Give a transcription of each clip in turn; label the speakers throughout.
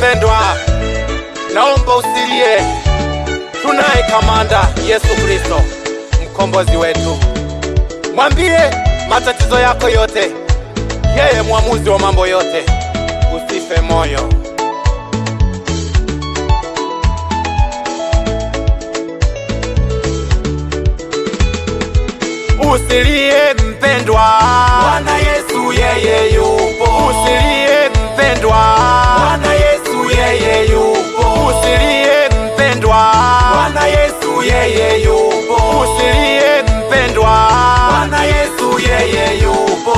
Speaker 1: mpendwa, naomba usilie. Tunaye kamanda Yesu Kristo, mkombozi wetu. Mwambie matatizo yako yote, yeye mwamuzi wa mambo yote. Usife moyo. Usilie mpendwa, Bwana Yesu yeye yupo. Usilie mpendwa, Bwana Yesu yeye yupo. Usilie mpendwa, Bwana Yesu yeye yupo. Usilie mpendwa, Bwana Yesu yeye yupo.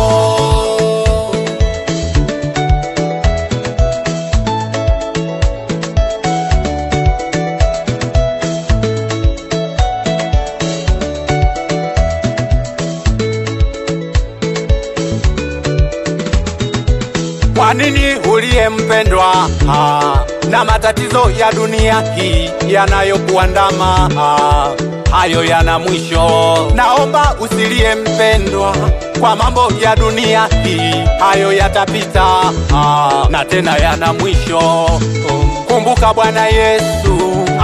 Speaker 1: Kwa nini uliye mpendwa na matatizo ya dunia hii yanayokuandama? Hayo yana mwisho. Naomba usilie mpendwa, kwa mambo ya dunia hii hayo yatapita, na tena yana mwisho. Kumbuka Bwana Yesu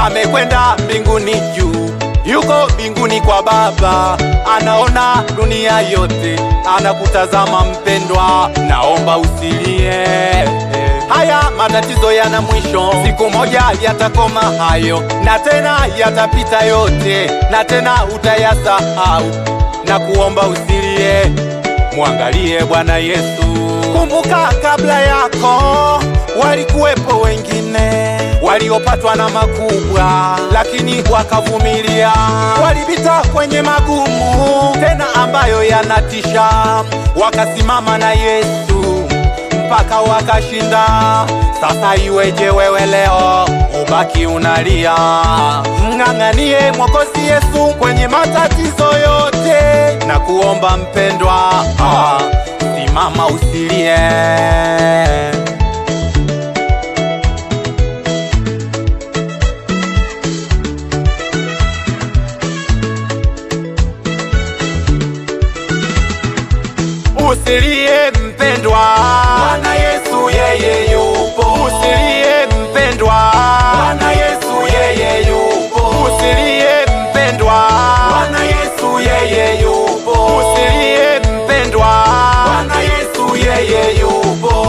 Speaker 1: amekwenda mbinguni juu, yuko mbinguni kwa Baba, anaona dunia yote, anakutazama mpendwa. Naomba usilie, haya matatizo yana mwisho. Siku moja yatakoma hayo, na tena yatapita yote, na tena utayasahau. Na kuomba usilie, muangalie Bwana Yesu. Kumbuka kabla yako walikuwepo wengine waliopatwa na makubwa, lakini wakavumilia. Walipita kwenye magumu tena ambayo yanatisha, wakasimama na Yesu mpaka wakashinda. Sasa iweje wewe leo ubaki unalia? Mng'ang'anie Mwokozi Yesu kwenye matatizo yote. Na kuomba mpendwa, simama usilie. Usilie mpendwa, Bwana Yesu yeye yupo. Usilie mpendwa, Bwana Yesu yeye yupo. Usilie mpendwa, Bwana Yesu yeye yupo. Usilie mpendwa, Bwana Yesu yeye yupo.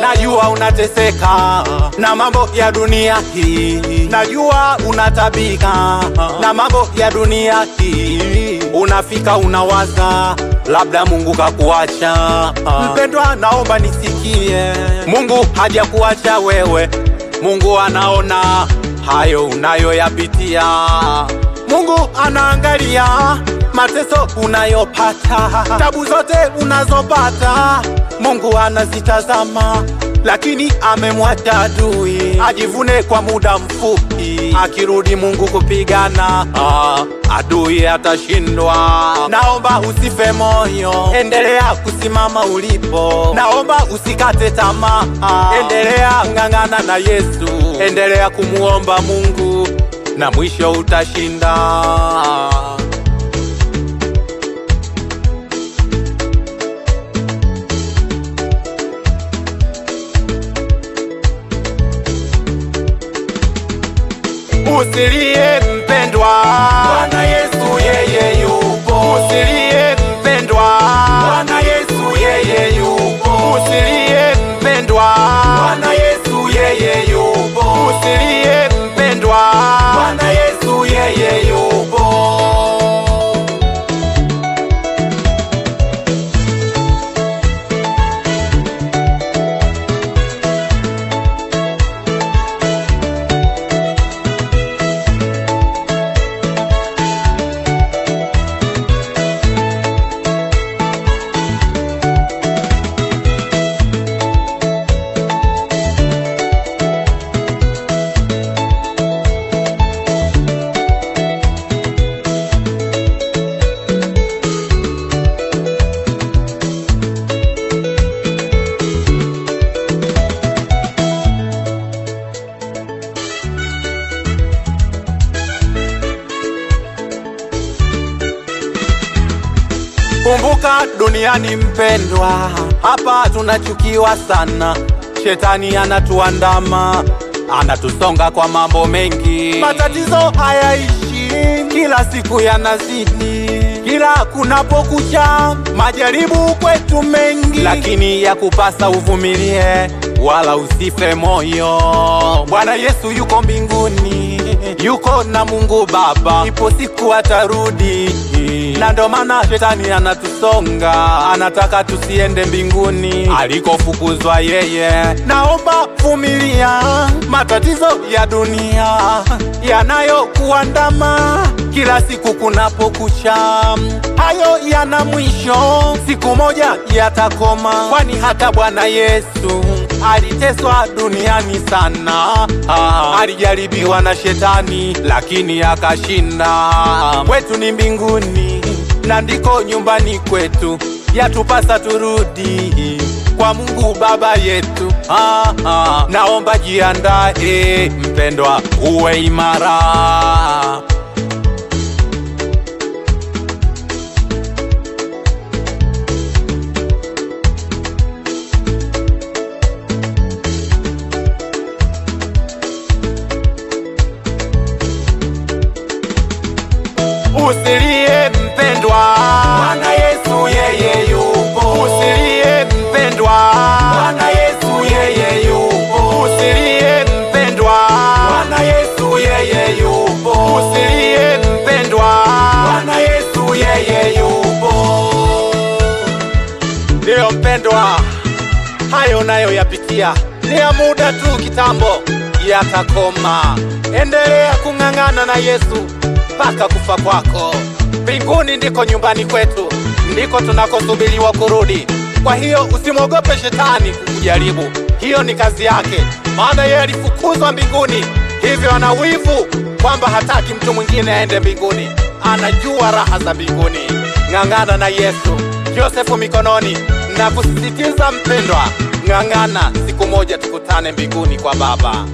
Speaker 1: Najua unateseka na mambo ya dunia hii, najua unatabika na mambo ya dunia hii. Unafika unawaza labda Mungu kakuacha. Mpendwa, naomba nisikie, Mungu hajakuacha wewe. Mungu anaona hayo unayoyapitia. Mungu anaangalia mateso unayopata, tabu zote unazopata. Mungu anazitazama, lakini amemwacha adui ajivune kwa muda mfupi. Akirudi Mungu kupigana, adui atashindwa. Naomba usife moyo, endelea kusimama ulipo. Naomba usikate tamaa, endelea ng'ang'ana na Yesu. Endelea kumuomba Mungu na mwisho utashinda. Usilie mpendwa, Bwana Yesu yeye yupo. Usilie mpendwa, Bwana Yesu yeye yupo. Usilie mpendwa, Bwana Yesu yeye yupo. Usilie mpendwa, Bwana Yesu yeye yupo. Kumbuka duniani mpendwa, hapa tunachukiwa sana, shetani anatuandama, anatusonga kwa mambo mengi. Matatizo hayaishi, kila siku yanazidi, kila kunapokucha majaribu kwetu mengi, lakini ya kupasa uvumilie wala usife moyo. Bwana Yesu yuko mbinguni, yuko na Mungu Baba, ipo siku atarudi, na ndo maana shetani anatusonga, anataka tusiende mbinguni alikofukuzwa yeye. Naomba vumilia matatizo ya dunia yanayokuandama kila siku kunapokucha, hayo yana mwisho, siku moja yatakoma, kwani hata Bwana Yesu aliteswa duniani sana. Alijaribiwa na shetani lakini akashinda. Kwetu ni mbinguni na ndiko nyumbani kwetu, yatupasa turudi kwa Mungu Baba yetu. Naomba jiandae mpendwa, uwe imara. Usilie mpendwa, Bwana Yesu yeye yupo. Usilie mpendwa, Bwana Yesu yeye yupo. Usilie mpendwa, Bwana Yesu yeye yupo. Usilie mpendwa, Bwana Yesu yeye yupo. Ndio mpendwa, hayo nayo yapitia ni ya muda tu, kitambo yatakoma. Endelea kung'ang'ana na Yesu mpaka kufa kwako. Mbinguni ndiko nyumbani kwetu, ndiko tunakosubiriwa kurudi. Kwa hiyo usimwogope shetani kukujaribu, hiyo ni kazi yake, maana yeye alifukuzwa mbinguni, hivyo ana wivu kwamba hataki mtu mwingine aende mbinguni. Anajua raha za mbinguni. Ng'ang'ana na Yesu, Yosefu mikononi, na kusisitiza mpendwa, ng'ang'ana, siku moja tukutane mbinguni kwa Baba.